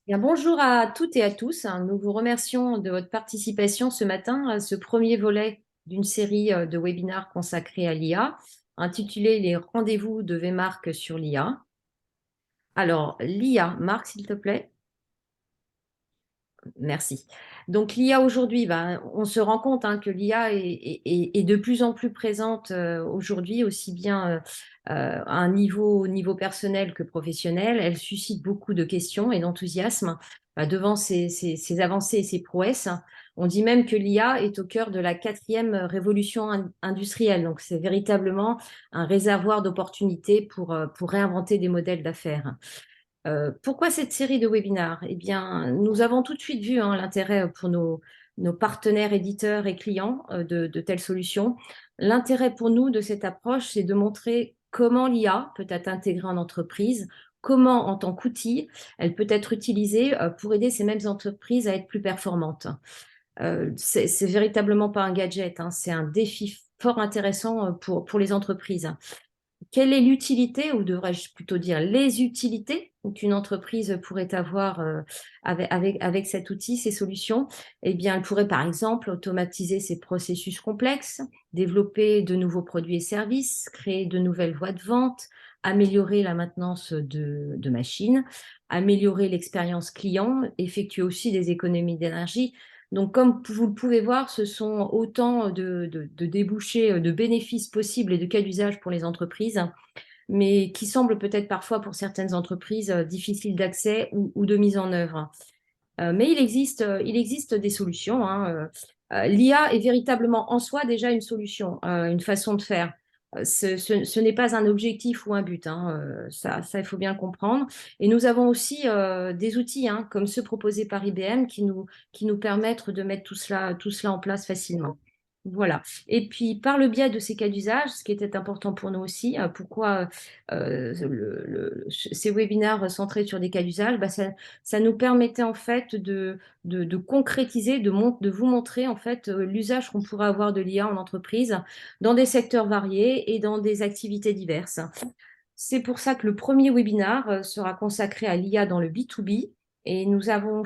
Bien, bonjour à toutes et à tous. Nous vous remercions de votre participation ce matin à ce premier volet d'une série de webinaires consacrés à l'IA, intitulé Les rendez-vous de VMark sur l'IA. Alors, l'IA, Marc, s'il te plaît. Merci. Donc l'IA aujourd'hui, on se rend compte que l'IA est de plus en plus présente aujourd'hui, aussi bien à un niveau personnel que professionnel. Elle suscite beaucoup de questions et d'enthousiasme devant ces avancées et ces prouesses. On dit même que l'IA est au cœur de la quatrième révolution industrielle. Donc c'est véritablement un réservoir d'opportunités pour réinventer des modèles d'affaires. Pourquoi cette série de webinars? Eh bien, nous avons tout de suite vu l'intérêt pour nos partenaires éditeurs et clients de telles solutions. L'intérêt pour nous de cette approche, c'est de montrer comment l'IA peut être intégrée en entreprise, comment en tant qu'outil, elle peut être utilisée pour aider ces mêmes entreprises à être plus performantes. C'est véritablement pas un gadget, c'est un défi fort intéressant pour les entreprises. Quelle est l'utilité, ou devrais-je plutôt dire les utilités qu'une entreprise pourrait avoir avec cet outil, ces solutions? Eh bien, elle pourrait par exemple automatiser ses processus complexes, développer de nouveaux produits et services, créer de nouvelles voies de vente, améliorer la maintenance de machines, améliorer l'expérience client, effectuer aussi des économies d'énergie. Donc, comme vous le pouvez voir, ce sont autant de débouchés, de bénéfices possibles et de cas d'usage pour les entreprises, mais qui semblent peut-être parfois pour certaines entreprises difficiles d'accès ou de mise en œuvre. Mais il existe des solutions. L'IA est véritablement en soi déjà une solution, une façon de faire. Ce n'est pas un objectif ou un but, ça, il faut bien le comprendre. Et nous avons aussi des outils comme ceux proposés par IBM qui nous permettent de mettre tout cela en place facilement. Voilà. Et puis, par le biais de ces cas d'usage, ce qui était important pour nous aussi, pourquoi ces webinaires centrés sur des cas d'usage, ça nous permettait en fait de concrétiser, de vous montrer en fait l'usage qu'on pourrait avoir de l'IA en entreprise dans des secteurs variés et dans des activités diverses. C'est pour ça que le premier webinaire sera consacré à l'IA dans le B2B. Et nous avons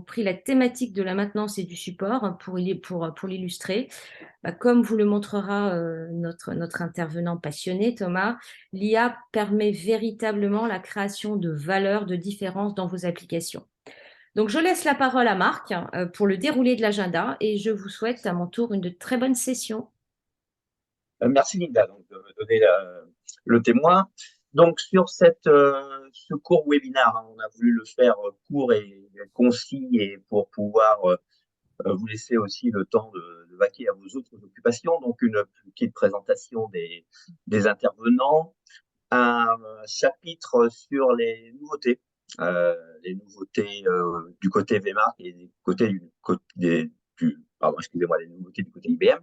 pris la thématique de la maintenance et du support pour l'illustrer. Comme vous le montrera notre intervenant passionné, Thomas, l'IA permet véritablement la création de valeurs de différence dans vos applications. Donc, je laisse la parole à Marc pour le déroulé de l'agenda et je vous souhaite à mon tour une très bonne session. Merci Linda donc, de me donner le témoin. Donc sur ce court webinaire, on a voulu le faire court et concis et pour pouvoir vous laisser aussi le temps de vaquer à vos autres occupations. Donc une petite présentation des intervenants, un chapitre sur les nouveautés du côté VMark et les nouveautés du côté IBM.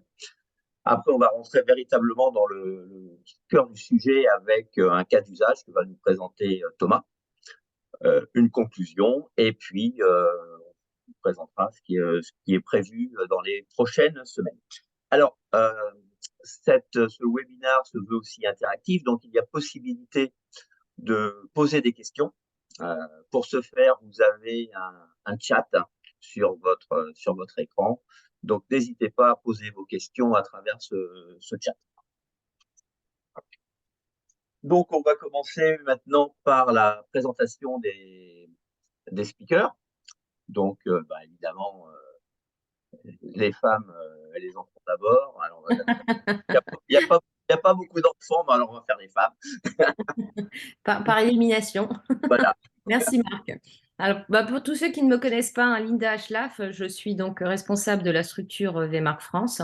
Après, on va rentrer véritablement dans le cœur du sujet avec un cas d'usage que va nous présenter Thomas, une conclusion, et puis on vous présentera ce qui est prévu dans les prochaines semaines. Alors, ce webinaire se veut aussi interactif, donc il y a possibilité de poser des questions. Pour ce faire, vous avez un chat sur votre écran. Donc, n'hésitez pas à poser vos questions à travers ce chat. Donc, on va commencer maintenant par la présentation des speakers. Donc, évidemment, les femmes et les enfants d'abord. Alors, il y a pas beaucoup d'enfants, mais alors on va faire les femmes. Par élimination. Voilà. Merci Marc. Alors, pour tous ceux qui ne me connaissent pas, Linda Ashlaf, je suis donc responsable de la structure VMark France.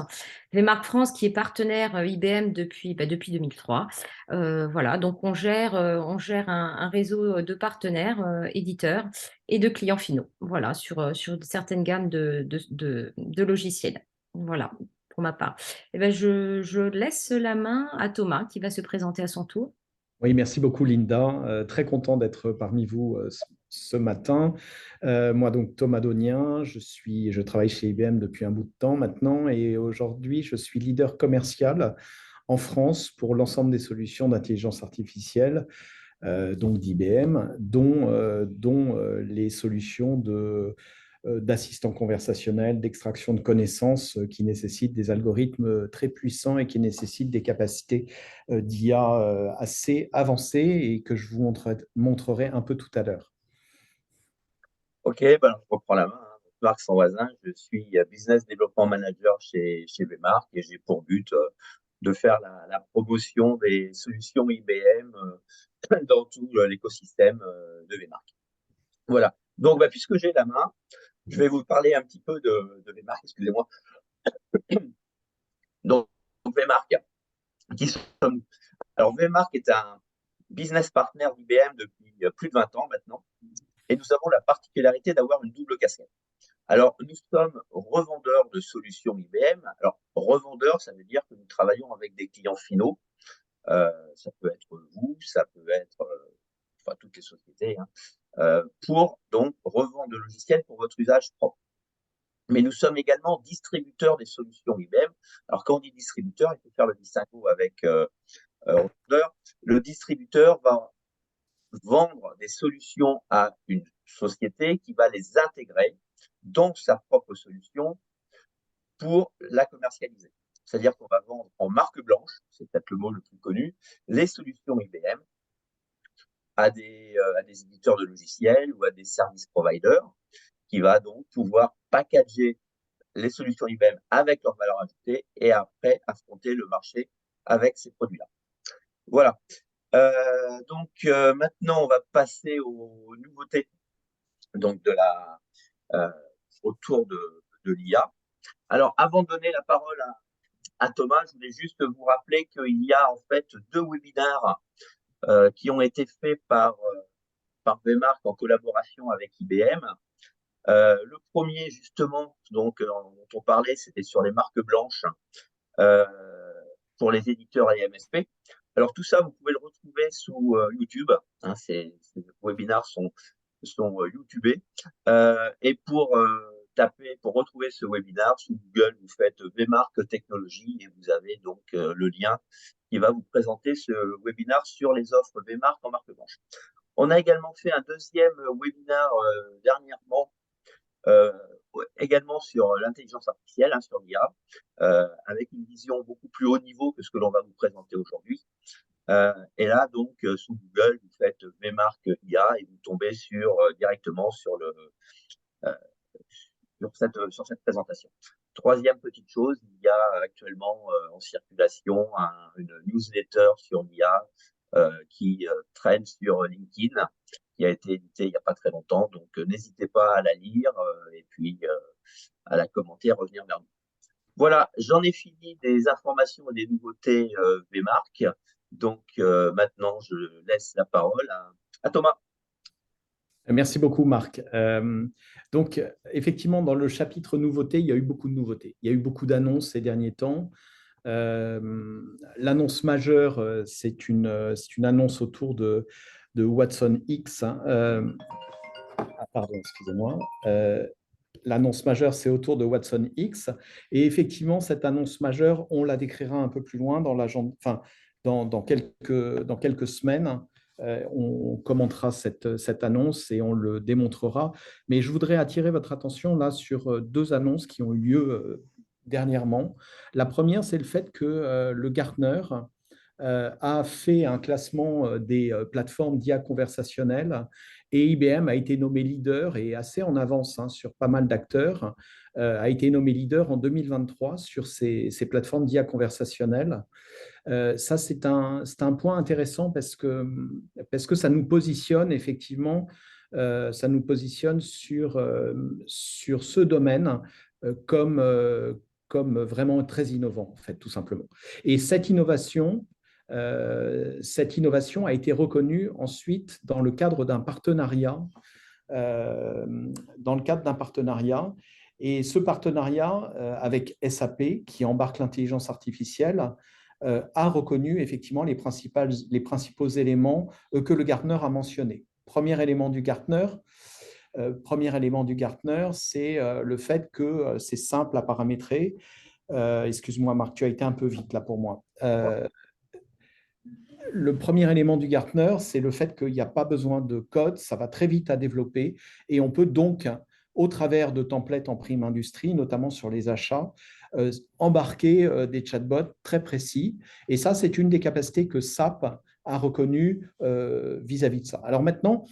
VMark France qui est partenaire IBM depuis 2003. Voilà, donc on gère un réseau de partenaires, éditeurs et de clients finaux. Voilà, sur certaines gammes de logiciels. Voilà, pour ma part. Eh ben, je laisse la main à Thomas qui va se présenter à son tour. Oui, merci beaucoup Linda. Très content d'être parmi vous ce matin. Moi, donc Thomas Donien, je travaille chez IBM depuis un bout de temps maintenant et aujourd'hui, je suis leader commercial en France pour l'ensemble des solutions d'intelligence artificielle donc d'IBM, dont les solutions d'assistants conversationnels, d'extraction de connaissances qui nécessitent des algorithmes très puissants et qui nécessitent des capacités d'IA assez avancées et que je vous montrerai un peu tout à l'heure. Ok, ben, je reprends la main, hein. Marc Sanvoisin, je suis Business Development Manager chez Vmark et j'ai pour but de faire la promotion des solutions IBM dans tout l'écosystème de Vmark. Voilà. Donc, bah, puisque j'ai la main, je vais vous parler un petit peu de Vmark, excusez-moi. Donc, Vmark, qui sommes-nous? Alors, Vmark est un business partner d'IBM depuis plus de 20 ans maintenant, et nous avons la particularité d'avoir une double casquette. Alors, nous sommes revendeurs de solutions IBM. Alors, revendeurs, ça veut dire que nous travaillons avec des clients finaux. Ça peut être vous, ça peut être enfin, toutes les sociétés, hein, pour donc revendre le logiciel pour votre usage propre. Mais nous sommes également distributeurs des solutions IBM. Alors, quand on dit distributeur, il faut faire le distinguo avec revendeur. Le distributeur va vendre des solutions à une société qui va les intégrer dans sa propre solution pour la commercialiser. C'est-à-dire qu'on va vendre en marque blanche, c'est peut-être le mot le plus connu, les solutions IBM à des éditeurs de logiciels ou à des service providers qui va donc pouvoir packager les solutions IBM avec leur valeur ajoutée et après affronter le marché avec ces produits-là. Voilà. Maintenant, on va passer aux nouveautés donc autour de l'IA. Alors, avant de donner la parole à Thomas, je voulais juste vous rappeler qu'il y a en fait 2 webinaires qui ont été faits par Vmark en collaboration avec IBM. Le premier, justement, donc, dont on parlait, c'était sur les marques blanches euh, pour les éditeurs et MSP. Alors, tout ça, vous pouvez le retrouver sous YouTube. Hein, ces webinaires sont YouTubés. Et pour retrouver ce webinaire sous Google, vous faites Vmark Technologies et vous avez donc le lien qui va vous présenter ce webinaire sur les offres Vmark en marque blanche. On a également fait un deuxième webinaire dernièrement, également sur l'intelligence artificielle, hein, sur l'IA, avec une vision beaucoup plus haut niveau que ce que l'on va vous présenter aujourd'hui. Et là, donc, sous Google, vous faites Vmark IA et vous tombez directement sur cette présentation. Troisième petite chose, il y a actuellement en circulation une newsletter sur l'IA qui traîne sur LinkedIn, qui a été éditée il n'y a pas très longtemps. Donc, n'hésitez pas à la lire et puis à la commenter, à revenir vers nous. Voilà, j'en ai fini des informations et des nouveautés Vmark. Donc, maintenant, je laisse la parole à Thomas. Merci beaucoup, Marc. Donc, effectivement, dans le chapitre nouveautés, il y a eu beaucoup de nouveautés. Il y a eu beaucoup d'annonces ces derniers temps. L'annonce majeure, c'est une annonce autour de Watson X. Pardon, excusez-moi. L'annonce majeure, c'est autour de Watson X. Et effectivement, cette annonce majeure, on la décrira un peu plus loin dans quelques semaines. On commentera cette annonce et on le démontrera. Mais je voudrais attirer votre attention là sur 2 annonces qui ont eu lieu dernièrement. La première, c'est le fait que le Gartner a fait un classement des plateformes d'IA conversationnelles et IBM a été nommé leader et assez en avance sur pas mal d'acteurs, a été nommé leader en 2023 sur ces plateformes d'IA conversationnelles. Ça, c'est un point intéressant parce que ça nous positionne effectivement, ça nous positionne sur ce domaine comme vraiment très innovant, en fait, tout simplement. Et cette innovation a été reconnue ensuite dans le cadre d'un partenariat. Et ce partenariat avec SAP, qui embarque l'intelligence artificielle, a reconnu effectivement les principaux éléments que le Gartner a mentionnés. Premier élément du Gartner, c'est le fait que c'est simple à paramétrer. Excuse-moi, Marc, tu as été un peu vite là pour moi. Le premier élément du Gartner, c'est le fait qu'il n'y a pas besoin de code, ça va très vite à développer et on peut donc, au travers de templates en prime industrie, notamment sur les achats, embarquer des chatbots très précis. Et ça, c'est une des capacités que SAP a reconnues vis-à-vis de ça. Alors maintenant,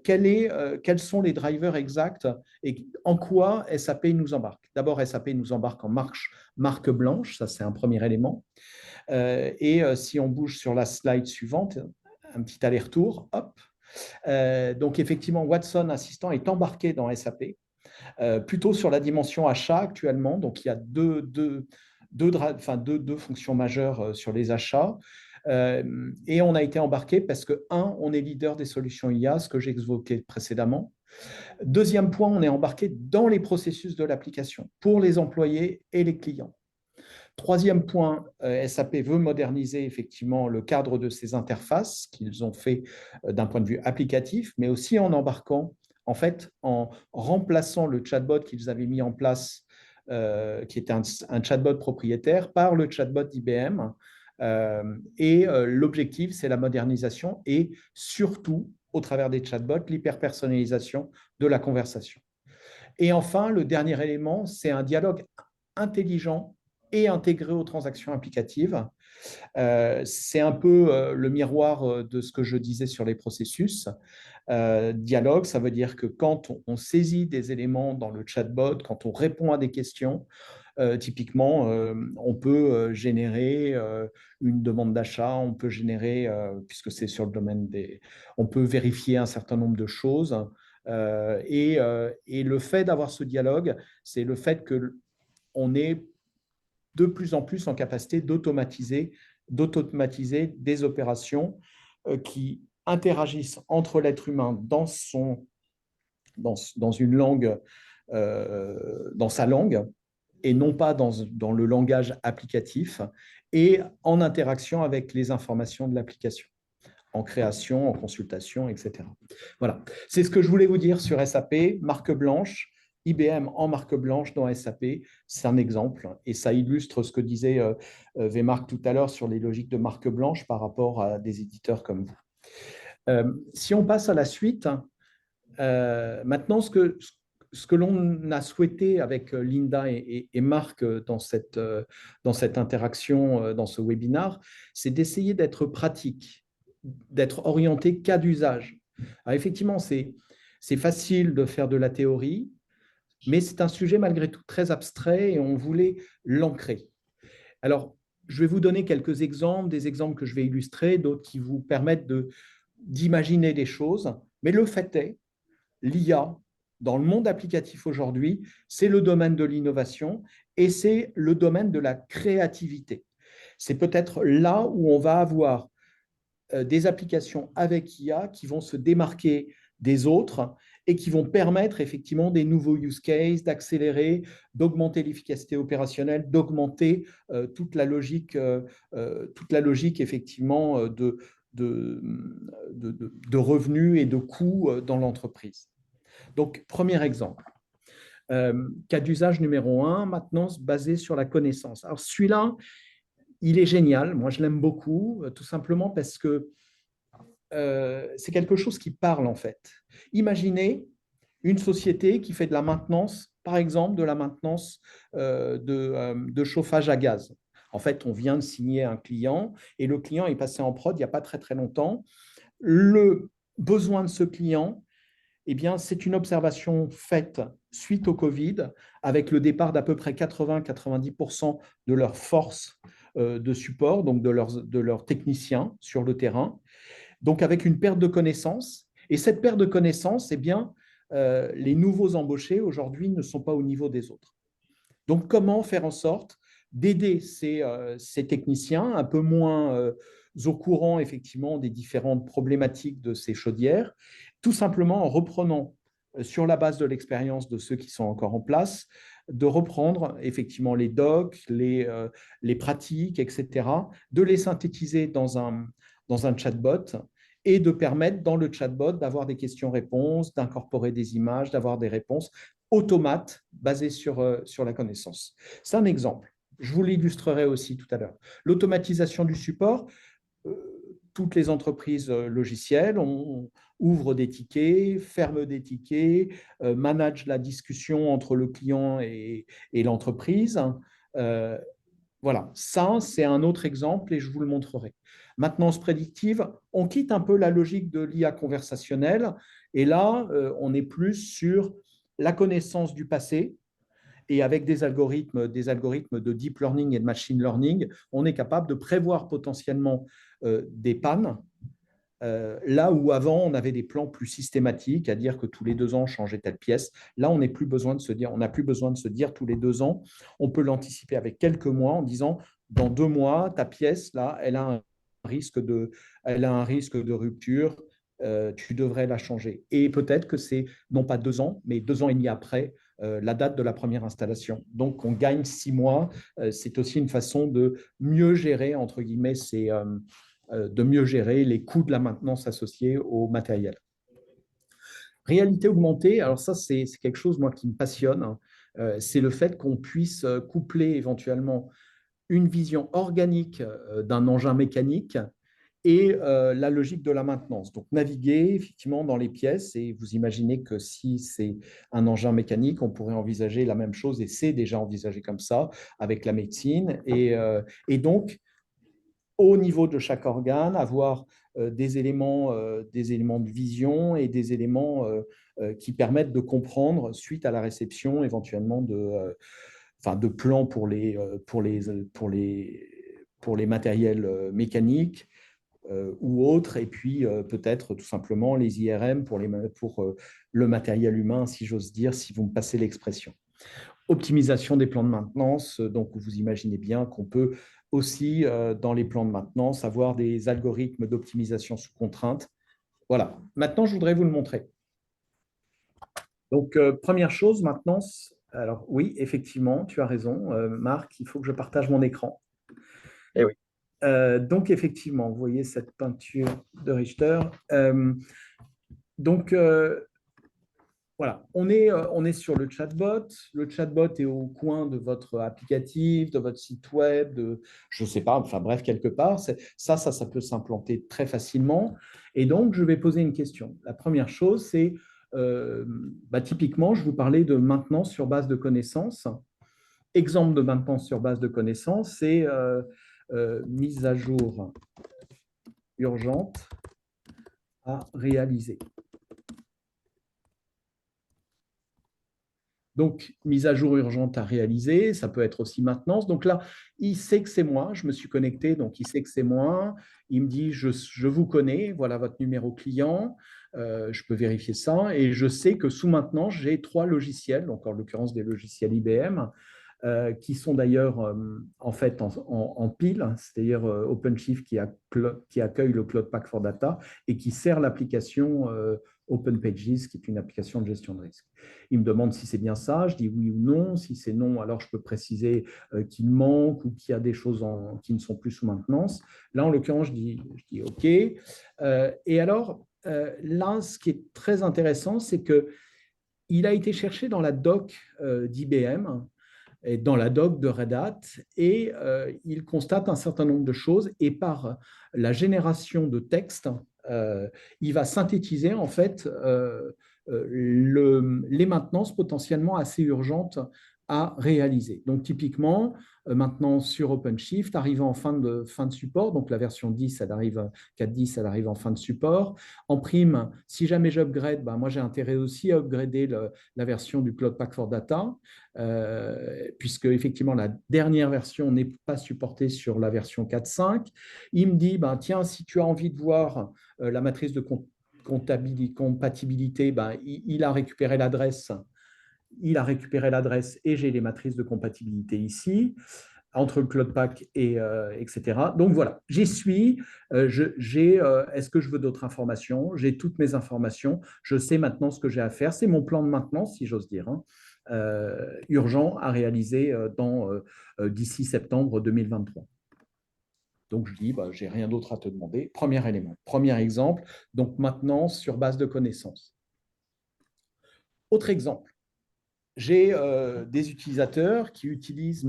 quels sont les drivers exacts et en quoi SAP nous embarque? D'abord, SAP nous embarque en marque blanche, ça c'est un premier élément. Si on bouge sur la slide suivante, un petit aller-retour, hop. Donc effectivement, Watson Assistant est embarqué dans SAP, plutôt sur la dimension achat actuellement. Donc il y a deux fonctions majeures sur les achats. Et on a été embarqué parce que, un, on est leader des solutions IA, ce que j'ai évoqué précédemment. Deuxième point, on est embarqué dans les processus de l'application pour les employés et les clients. Troisième point, SAP veut moderniser effectivement le cadre de ces interfaces qu'ils ont fait d'un point de vue applicatif, mais aussi en embarquant, en fait, en remplaçant le chatbot qu'ils avaient mis en place, qui était un chatbot propriétaire, par le chatbot d'IBM. L'objectif, c'est la modernisation et surtout, au travers des chatbots, l'hyper-personnalisation de la conversation. Et enfin, le dernier élément, c'est un dialogue intelligent et intégré aux transactions applicatives. C'est un peu le miroir de ce que je disais sur les processus. Dialogue, ça veut dire que quand on saisit des éléments dans le chatbot, quand on répond à des questions, typiquement, on peut générer une demande d'achat, on peut générer, puisque c'est sur le domaine des... On peut vérifier un certain nombre de choses. Et le fait d'avoir ce dialogue, c'est le fait qu'on est de plus en plus en capacité d'automatiser des opérations qui interagissent entre l'être humain dans une langue, dans sa langue, et non pas dans le langage applicatif, et en interaction avec les informations de l'application, en création, en consultation, etc. Voilà, c'est ce que je voulais vous dire sur SAP, marque blanche. IBM en marque blanche dans SAP, c'est un exemple et ça illustre ce que disait Vmark tout à l'heure sur les logiques de marque blanche par rapport à des éditeurs comme vous. Si on passe à la suite, maintenant ce que l'on a souhaité avec Linda et Marc dans cette interaction, dans ce webinaire, c'est d'essayer d'être pratique, d'être orienté cas d'usage. Alors effectivement, c'est facile de faire de la théorie, mais c'est un sujet malgré tout très abstrait et on voulait l'ancrer. Alors, je vais vous donner quelques exemples, des exemples que je vais illustrer, d'autres qui vous permettent d'imaginer des choses. Mais le fait est, l'IA, dans le monde applicatif aujourd'hui, c'est le domaine de l'innovation et c'est le domaine de la créativité. C'est peut-être là où on va avoir des applications avec IA qui vont se démarquer des autres et qui vont permettre effectivement des nouveaux use cases, d'accélérer, d'augmenter l'efficacité opérationnelle, d'augmenter toute la logique effectivement de revenus et de coûts dans l'entreprise. Donc, premier exemple. Cas d'usage numéro 1, maintenant basé sur la connaissance. Alors, celui-là, il est génial. Moi, je l'aime beaucoup, tout simplement parce que c'est quelque chose qui parle, en fait. Imaginez une société qui fait de la maintenance, par exemple, de la maintenance de chauffage à gaz. En fait, on vient de signer un client et le client est passé en prod il n'y a pas très, très longtemps. Le besoin de ce client, eh bien, c'est une observation faite suite au Covid, avec le départ d'à peu près 80-90% de leur force de support, donc de leurs techniciens sur le terrain, donc avec une perte de connaissances. Et cette perte de connaissances, eh bien, les nouveaux embauchés aujourd'hui ne sont pas au niveau des autres. Donc, comment faire en sorte d'aider ces techniciens un peu moins au courant effectivement des différentes problématiques de ces chaudières, tout simplement en reprenant sur la base de l'expérience de ceux qui sont encore en place, de reprendre effectivement les docs, les pratiques, etc., de les synthétiser dans un chatbot et de permettre dans le chatbot d'avoir des questions-réponses, d'incorporer des images, d'avoir des réponses automates basées sur la connaissance. C'est un exemple. Je vous l'illustrerai aussi tout à l'heure. L'automatisation du support, toutes les entreprises logicielles, on ouvre des tickets, ferme des tickets, manage la discussion entre le client et l'entreprise. Voilà, ça, c'est un autre exemple et je vous le montrerai. Maintenance prédictive, on quitte un peu la logique de l'IA conversationnelle et là, on est plus sur la connaissance du passé et avec des algorithmes de deep learning et de machine learning, on est capable de prévoir potentiellement des pannes. Là où avant, on avait des plans plus systématiques, à dire que tous les 2 ans, on changeait telle pièce. Là, on n'a plus besoin de se dire tous les 2 ans. On peut l'anticiper avec quelques mois en disant, dans 2 mois, ta pièce, là, elle a un risque de rupture. Tu devrais la changer. Et peut-être que c'est non pas 2 ans, mais 2 ans et demi après la date de la première installation. Donc, on gagne 6 mois. C'est aussi une façon de mieux gérer, entre guillemets, de mieux gérer les coûts de la maintenance associés au matériel. Réalité augmentée, alors ça, c'est quelque chose, moi, qui me passionne. C'est le fait qu'on puisse coupler éventuellement une vision organique d'un engin mécanique et la logique de la maintenance. Donc, naviguer effectivement dans les pièces et vous imaginez que si c'est un engin mécanique, on pourrait envisager la même chose et c'est déjà envisagé comme ça avec la médecine. Et donc, au niveau de chaque organe, avoir des éléments de vision et des éléments qui permettent de comprendre suite à la réception éventuellement de plans pour les matériels mécaniques ou autres, et puis peut-être tout simplement les IRM pour le matériel humain, si j'ose dire, si vous me passez l'expression. Optimisation des plans de maintenance, donc vous imaginez bien qu'on peut aussi, dans les plans de maintenance, avoir des algorithmes d'optimisation sous contrainte. Voilà, maintenant je voudrais vous le montrer. Donc, première chose, maintenance. Alors oui, effectivement, tu as raison, Marc, il faut que je partage mon écran. Eh oui. Donc, effectivement, vous voyez cette peinture de Richter. Donc, voilà, on est sur le chatbot. Le chatbot est au coin de votre applicatif, de votre site web, je ne sais pas, enfin bref, quelque part. Ça peut s'implanter très facilement. Et donc, je vais poser une question. La première chose, c'est, typiquement, je vous parlais de maintenance sur base de connaissances. Exemple de maintenance sur base de connaissances, c'est mise à jour urgente à réaliser. Donc, mise à jour urgente à réaliser, ça peut être aussi maintenance. Donc là, il sait que c'est moi, je me suis connecté, donc il sait que c'est moi. Il me dit, je vous connais, voilà votre numéro client, je peux vérifier ça. Et je sais que sous maintenance, j'ai 3 logiciels, donc en l'occurrence des logiciels IBM, qui sont d'ailleurs en fait en pile, c'est-à-dire OpenShift qui accueille le Cloud Pak for Data et qui sert l'application OpenPages, qui est une application de gestion de risque. Il me demande si c'est bien ça, je dis oui ou non. Si c'est non, alors je peux préciser qu'il manque ou qu'il y a des choses qui ne sont plus sous maintenance. Là, en l'occurrence, je dis OK. Et alors, là, ce qui est très intéressant, c'est qu'il a été cherché dans la doc d'IBM et dans la doc de Red Hat, et il constate un certain nombre de choses, et par la génération de texte, il va synthétiser en fait les maintenances potentiellement assez urgentes à réaliser. Donc typiquement, maintenant sur OpenShift, arrivant en fin de support, donc la version 10, 4.10, elle arrive en fin de support. En prime, si jamais j'upgrade, moi j'ai intérêt aussi à upgrader la version du Cloud Pak for Data, puisque effectivement la dernière version n'est pas supportée sur la version 4.5. Il me dit, tiens, si tu as envie de voir la matrice de compatibilité, il a récupéré l'adresse. Et j'ai les matrices de compatibilité ici entre le Cloud Pak et etc. Donc voilà, j'y suis. Est-ce que je veux d'autres informations? J'ai toutes mes informations. Je sais maintenant ce que j'ai à faire. C'est mon plan de maintenance, si j'ose dire, urgent à réaliser d'ici septembre 2023. Donc, je dis, je n'ai rien d'autre à te demander. Premier élément, premier exemple, donc maintenance sur base de connaissances. Autre exemple, j'ai des utilisateurs qui utilisent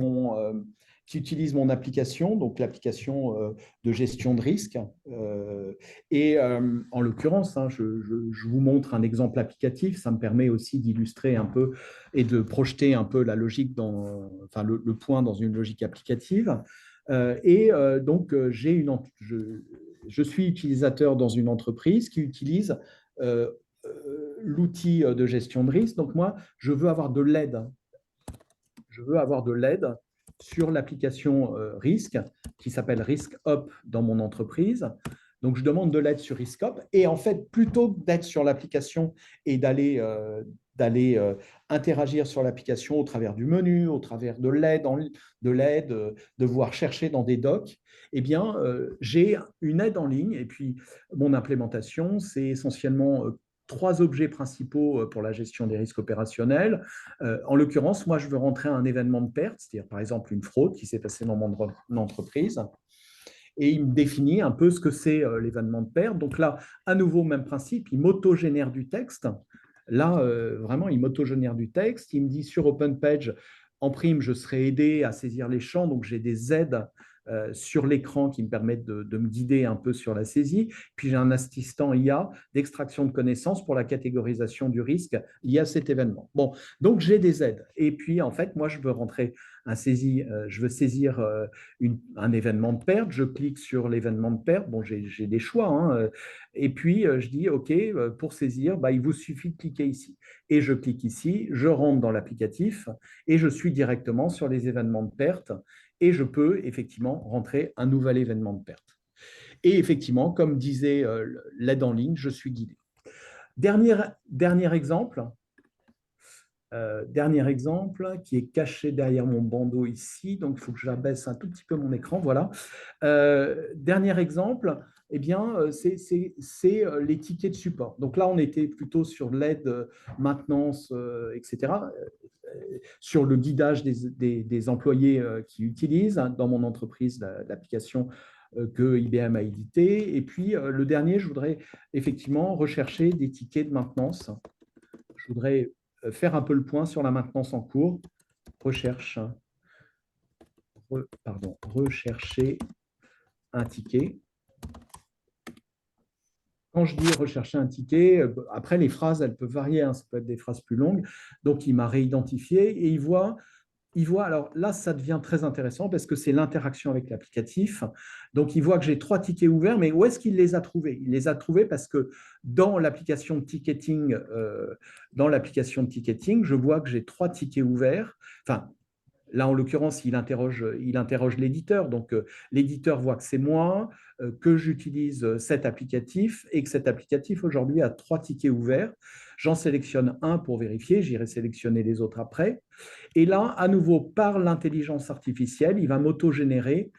qui utilise mon application, donc l'application de gestion de risque. En l'occurrence, hein, je vous montre un exemple applicatif. Ça me permet aussi d'illustrer un peu et de projeter un peu la logique enfin le point dans une logique applicative. Je suis utilisateur dans une entreprise qui utilise l'outil de gestion de risque. Donc moi, je veux avoir de l'aide. Je veux avoir de l'aide sur l'application risque qui s'appelle RiskUp dans mon entreprise. Donc, je demande de l'aide sur RiskUp. Et en fait, plutôt que d'être sur l'application et d'aller interagir sur l'application au travers du menu, au travers de l'aide, devoir chercher dans des docs, eh bien, j'ai une aide en ligne. Et puis, mon implémentation, c'est essentiellement 3 objets principaux pour la gestion des risques opérationnels. En l'occurrence, moi, je veux rentrer un événement de perte, c'est-à-dire par exemple une fraude qui s'est passée dans mon entreprise. Et il me définit un peu ce que c'est l'événement de perte. Donc là, à nouveau, même principe, il m'auto-génère du texte. Là, vraiment, il m'auto-génère du texte. Il me dit sur OpenPage, en prime, je serai aidé à saisir les champs. Donc, j'ai des aides sur l'écran qui me permettent de me guider un peu sur la saisie. Puis, j'ai un assistant IA d'extraction de connaissances pour la catégorisation du risque lié à cet événement. Bon, donc, j'ai des aides. Et puis, en fait, moi, je veux rentrer je veux saisir un événement de perte, je clique sur l'événement de perte, bon, j'ai des choix, hein, et puis je dis, OK, pour saisir, il vous suffit de cliquer ici. Et je clique ici, je rentre dans l'applicatif et je suis directement sur les événements de perte et je peux effectivement rentrer un nouvel événement de perte. Et effectivement, comme disait l'aide en ligne, je suis guidé. Dernier exemple, qui est caché derrière mon bandeau ici, donc il faut que j'abaisse un tout petit peu mon écran, voilà. Dernier exemple, eh bien, c'est les tickets de support. Donc là, on était plutôt sur l'aide, maintenance, etc., sur le guidage des employés qui utilisent dans mon entreprise l'application que IBM a édité. Et puis, le dernier, je voudrais effectivement rechercher des tickets de maintenance. Je voudrais faire un peu le point sur la maintenance en cours. Rechercher un ticket. Quand je dis rechercher un ticket, après les phrases, elles peuvent varier, hein, ça peut être des phrases plus longues. Donc, il m'a réidentifié et il voit, alors là, ça devient très intéressant parce que c'est l'interaction avec l'applicatif. Donc, il voit que j'ai 3 tickets ouverts, mais où est-ce qu'il les a trouvés? Il les a trouvés parce que dans l'application de ticketing, je vois que j'ai 3 tickets ouverts. Enfin, là, en l'occurrence, il interroge l'éditeur. Donc, l'éditeur voit que c'est moi, que j'utilise cet applicatif et que cet applicatif, aujourd'hui, a 3 tickets ouverts. J'en sélectionne un pour vérifier. J'irai sélectionner les autres après. Et là, à nouveau, par l'intelligence artificielle, il va m'auto-générer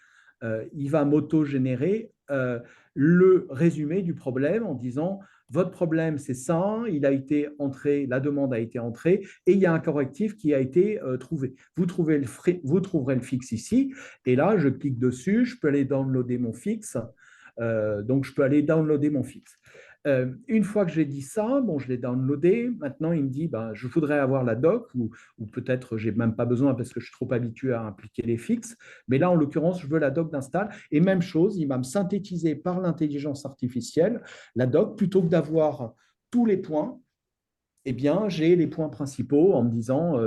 le résumé du problème en disant votre problème, c'est ça, il a été entré, la demande a été entrée et il y a un correctif qui a été trouvé. Vous trouverez le fixe ici et là, je clique dessus, je peux aller downloader mon fixe. Une fois que j'ai dit ça, bon, je l'ai downloadé. Maintenant, il me dit, je voudrais avoir la doc ou peut-être je n'ai même pas besoin parce que je suis trop habitué à impliquer les fixes. Mais là, en l'occurrence, je veux la doc d'install. Et même chose, il va me synthétiser par l'intelligence artificielle la doc plutôt que d'avoir tous les points. Eh bien, j'ai les points principaux en me disant,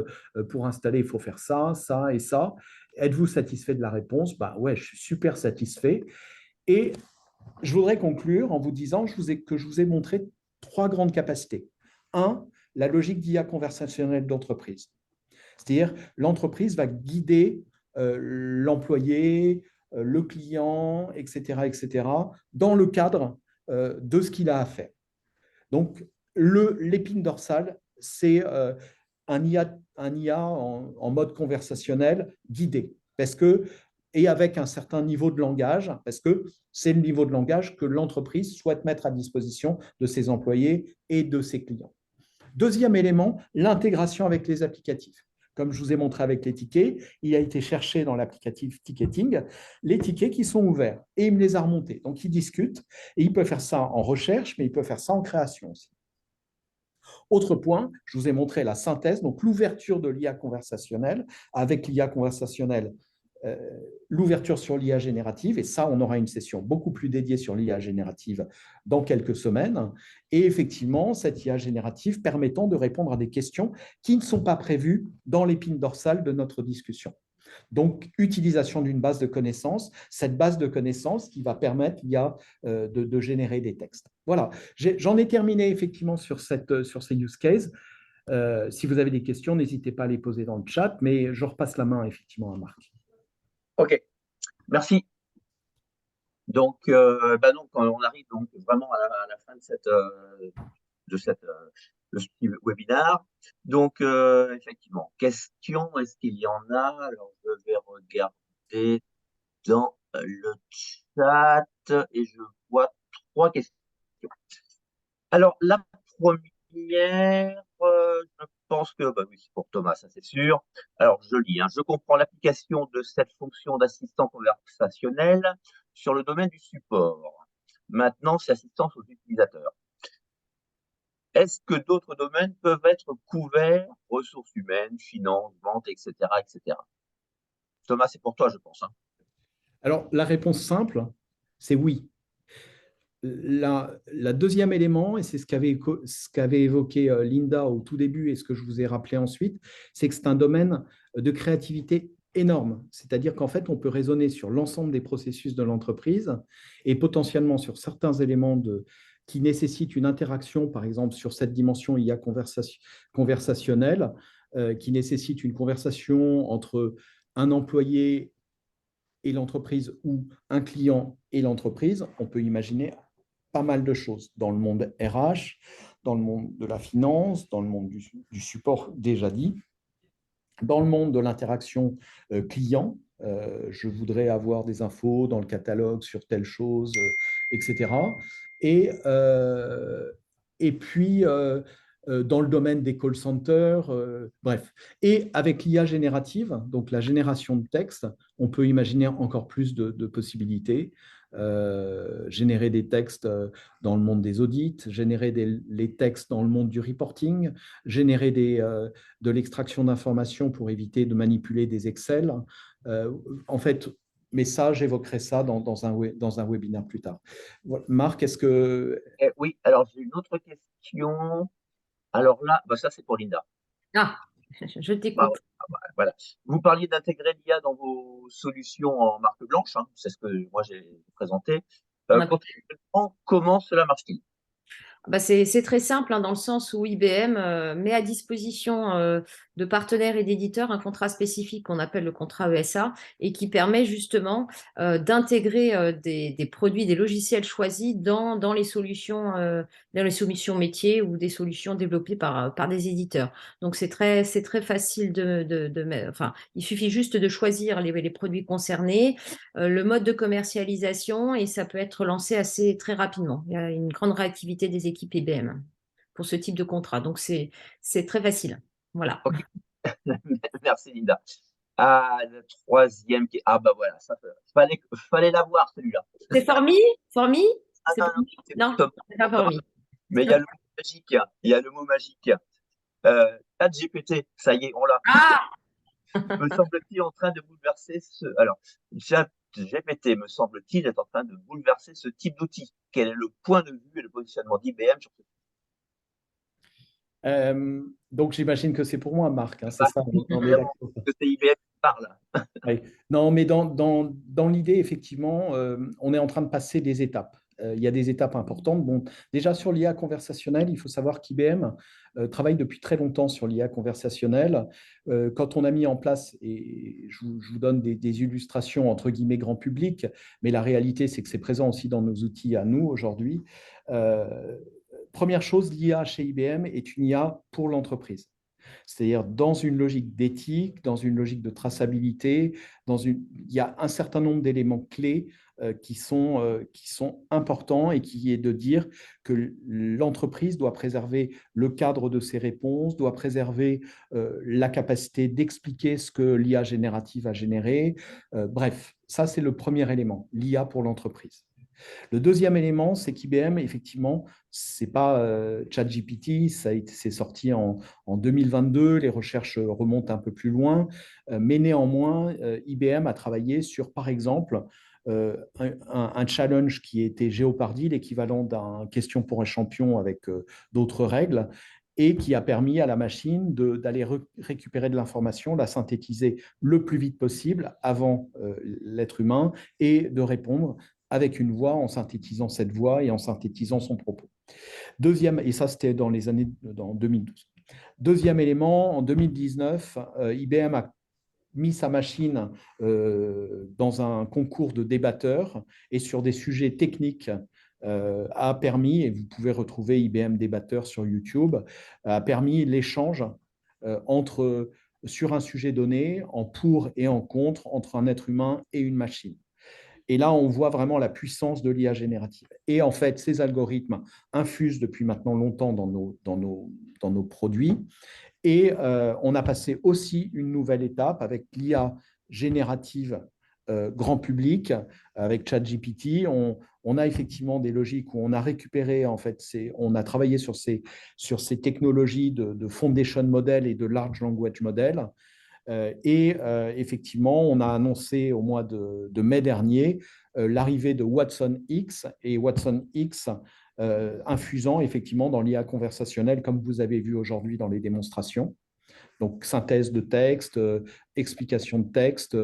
pour installer, il faut faire ça, ça et ça. Êtes-vous satisfait de la réponse? Ouais, je suis super satisfait. Et je voudrais conclure en vous disant que je vous ai montré 3 grandes capacités. 1, la logique d'IA conversationnelle d'entreprise. C'est-à-dire, l'entreprise va guider l'employé, le client, etc., dans le cadre de ce qu'il a à faire. Donc, l'épine dorsale, c'est un IA en mode conversationnel guidé. Et avec un certain niveau de langage, parce que c'est le niveau de langage que l'entreprise souhaite mettre à disposition de ses employés et de ses clients. Deuxième élément, l'intégration avec les applicatifs. Comme je vous ai montré avec les tickets, il a été cherché dans l'applicatif ticketing les tickets qui sont ouverts et il me les a remontés. Donc, il discute et il peut faire ça en recherche, mais il peut faire ça en création aussi. Autre point, je vous ai montré la synthèse, donc l'ouverture de l'IA conversationnelle avec l'IA conversationnelle l'ouverture sur l'IA générative, et ça, on aura une session beaucoup plus dédiée sur l'IA générative dans quelques semaines, et effectivement, cette IA générative permettant de répondre à des questions qui ne sont pas prévues dans l'épine dorsale de notre discussion. Donc, utilisation d'une base de connaissances, cette base de connaissances qui va permettre l'IA de générer des textes. Voilà, j'en ai terminé effectivement sur ces use cases. Si vous avez des questions, n'hésitez pas à les poser dans le chat, mais je repasse la main effectivement à Marc. OK, merci. Donc, donc, on arrive donc vraiment à la fin de ce webinaire. Donc, effectivement, questions, est-ce qu'il y en a? Alors, je vais regarder dans le chat et je vois 3 questions. Alors, la première, je pense que, bah oui, c'est pour Thomas, ça c'est sûr. Alors, je lis, hein. Je comprends l'application de cette fonction d'assistant conversationnel sur le domaine du support. Maintenant, c'est assistance aux utilisateurs. Est-ce que d'autres domaines peuvent être couverts, ressources humaines, finances, vente, etc., etc. Thomas, c'est pour toi, je pense, hein. Alors, la réponse simple, c'est oui. La deuxième élément, et c'est ce qu'avait évoqué Linda au tout début et ce que je vous ai rappelé ensuite, c'est que c'est un domaine de créativité énorme. C'est-à-dire qu'en fait, on peut raisonner sur l'ensemble des processus de l'entreprise et potentiellement sur certains éléments qui nécessitent une interaction, par exemple sur cette dimension IA conversationnelle, qui nécessite une conversation entre un employé et l'entreprise ou un client et l'entreprise. On peut imaginer pas mal de choses dans le monde RH, dans le monde de la finance, dans le monde du support déjà dit, dans le monde de l'interaction client. Je voudrais avoir des infos dans le catalogue sur telle chose, etc. Et puis, dans le domaine des call centers, bref. Et avec l'IA générative, donc la génération de texte, on peut imaginer encore plus de possibilités. Générer des textes dans le monde des audits, générer les textes dans le monde du reporting, générer de l'extraction d'informations pour éviter de manipuler des Excel. En fait, mais ça, j'évoquerai ça dans un webinaire plus tard. Marc, est-ce que… Oui, alors j'ai une autre question. Alors là, bah ça c'est pour Linda. Ah, je Bah, t'écoute. voilà. Vous parliez d'intégrer l'IA dans vos solutions en marque blanche, hein, c'est ce que moi j'ai présenté. Concrètement, comment cela marche-t-il? Bah, c'est très simple hein, dans le sens où IBM met à disposition de partenaires et d'éditeurs un contrat spécifique qu'on appelle le contrat ESA et qui permet justement d'intégrer des produits, des logiciels choisis dans les solutions métiers ou des solutions développées par des éditeurs. Donc c'est très facile enfin, il suffit juste de choisir les produits concernés, le mode de commercialisation et ça peut être lancé très rapidement. Il y a une grande réactivité des équipes IBM pour ce type de contrat. Donc, c'est très facile. Voilà. Okay. Merci Linda. Ah, le troisième qui… Ah bah voilà, ça fallait l'avoir celui-là. C'est Formi? Formi? Non, c'est pas Formi. Mais il y a le mot magique. Il y a le mot magique. ChatGPT, ça y est, on l'a. Ah! Me semble-t-il en train de bouleverser ce… Alors, ChatGPT, me semble-t-il, est en train de bouleverser ce type d'outil. Quel est le point de vue et le positionnement d'IBM sur ce… Donc, j'imagine que c'est pour moi, Marc. Hein, c'est ça, on est Évidemment, que c'est IBM qui parle. Oui. Non, mais dans l'idée, effectivement, on est en train de passer des étapes. Il y a des étapes importantes. Bon, déjà, sur l'IA conversationnelle, il faut savoir qu'IBM travaille depuis très longtemps sur l'IA conversationnelle. Quand on a mis en place, et je vous donne des illustrations entre guillemets grand public, mais la réalité, c'est que c'est présent aussi dans nos outils à nous aujourd'hui. Première chose, l'IA chez IBM est une IA pour l'entreprise. C'est-à-dire dans une logique d'éthique, dans une logique de traçabilité, il y a un certain nombre d'éléments clés qui sont importants et qui est de dire que l'entreprise doit préserver le cadre de ses réponses, doit préserver la capacité d'expliquer ce que l'IA générative a généré. Bref, ça c'est le premier élément, l'IA pour l'entreprise. Le deuxième élément, c'est qu'IBM, effectivement, c'est pas ChatGPT, c'est sorti en 2022, les recherches remontent un peu plus loin, mais néanmoins, IBM a travaillé sur, par exemple, un challenge qui était Jeopardy, l'équivalent d'un question pour un champion avec d'autres règles, et qui a permis à la machine d'aller récupérer de l'information, la synthétiser le plus vite possible avant l'être humain et de répondre avec une voix, en synthétisant cette voix et en synthétisant son propos. Deuxième, et ça c'était dans 2012. Deuxième élément, en 2019, IBM a mis sa machine dans un concours de débatteurs et sur des sujets techniques a permis, et vous pouvez retrouver IBM débatteurs sur YouTube, a permis l'échange sur un sujet donné, en pour et en contre, entre un être humain et une machine. Et là, on voit vraiment la puissance de l'IA générative. Et en fait, ces algorithmes infusent depuis maintenant longtemps dans nos produits. Et on a passé aussi une nouvelle étape avec l'IA générative grand public, avec ChatGPT. On a effectivement des logiques où on a récupéré, en fait, on a travaillé sur ces technologies de foundation model et de large language model. Et effectivement, on a annoncé au mois de mai dernier l'arrivée de Watson X et Watson X infusant effectivement dans l'IA conversationnelle, comme vous avez vu aujourd'hui dans les démonstrations. Donc, synthèse de texte, explication de texte,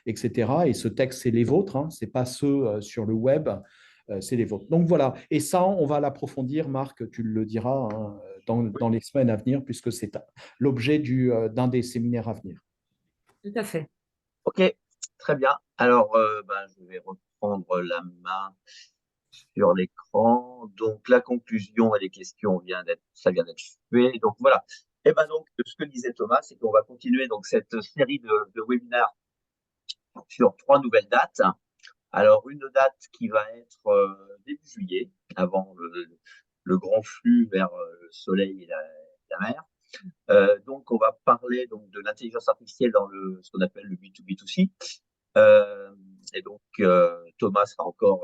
etc. Et ce texte, c'est les vôtres, hein, ce n'est pas ceux sur le web, c'est les vôtres. Donc, voilà. Et ça, on va l'approfondir, Marc, tu le diras hein, dans les semaines à venir, puisque c'est l'objet d'un des séminaires à venir. Tout à fait. Ok, très bien. Alors, je vais reprendre la main sur l'écran. Donc, la conclusion et les questions ça vient d'être fait. Donc, voilà. Et donc, ce que disait Thomas, c'est qu'on va continuer donc cette série de webinaires sur 3 nouvelles dates. Alors, une date qui va être début juillet, avant le grand flux vers le soleil et la mer. Donc, on va parler donc de l'intelligence artificielle dans ce qu'on appelle le B2B2C. Et donc, Thomas sera encore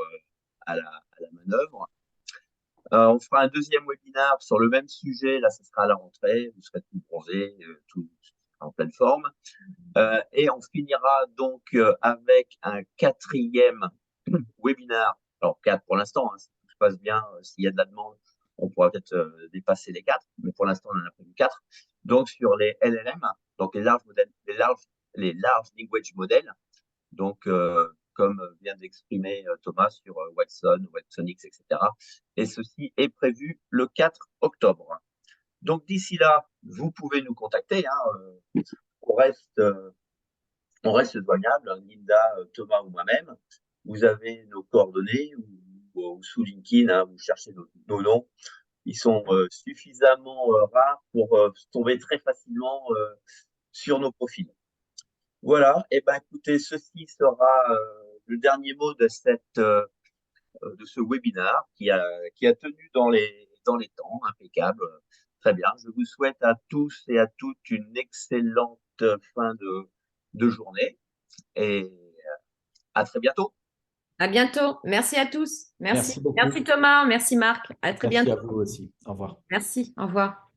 à la manœuvre. On fera un deuxième webinaire sur le même sujet. Là, ce sera à la rentrée. Vous serez tout bronzé, tout en pleine forme. Et on finira donc avec un 4e webinaire. Alors, 4 pour l'instant, hein, si tout se passe bien, s'il y a de la demande, on pourra peut-être dépasser les 4. Mais pour l'instant, on en a prévu 4. Donc, sur les LLM, donc les large language models. Donc, comme vient d'exprimer Thomas sur Watson, Watson X, etc. Et ceci est prévu le 4 octobre. Donc, d'ici là, vous pouvez nous contacter. Hein, on reste joignable, Linda, Thomas ou moi-même. Vous avez nos coordonnées ou sous LinkedIn, hein, vous cherchez nos noms. Ils sont suffisamment rares pour tomber très facilement sur nos profils. Voilà, et écoutez, ceci sera le dernier mot de ce webinaire qui a tenu dans les temps, impeccable. Très bien. Je vous souhaite à tous et à toutes une excellente fin de journée et à très bientôt. À bientôt. Merci à tous. Merci. Merci beaucoup. Merci Thomas. Merci Marc. À très Merci bientôt. à vous aussi. Au revoir. Merci. Au revoir.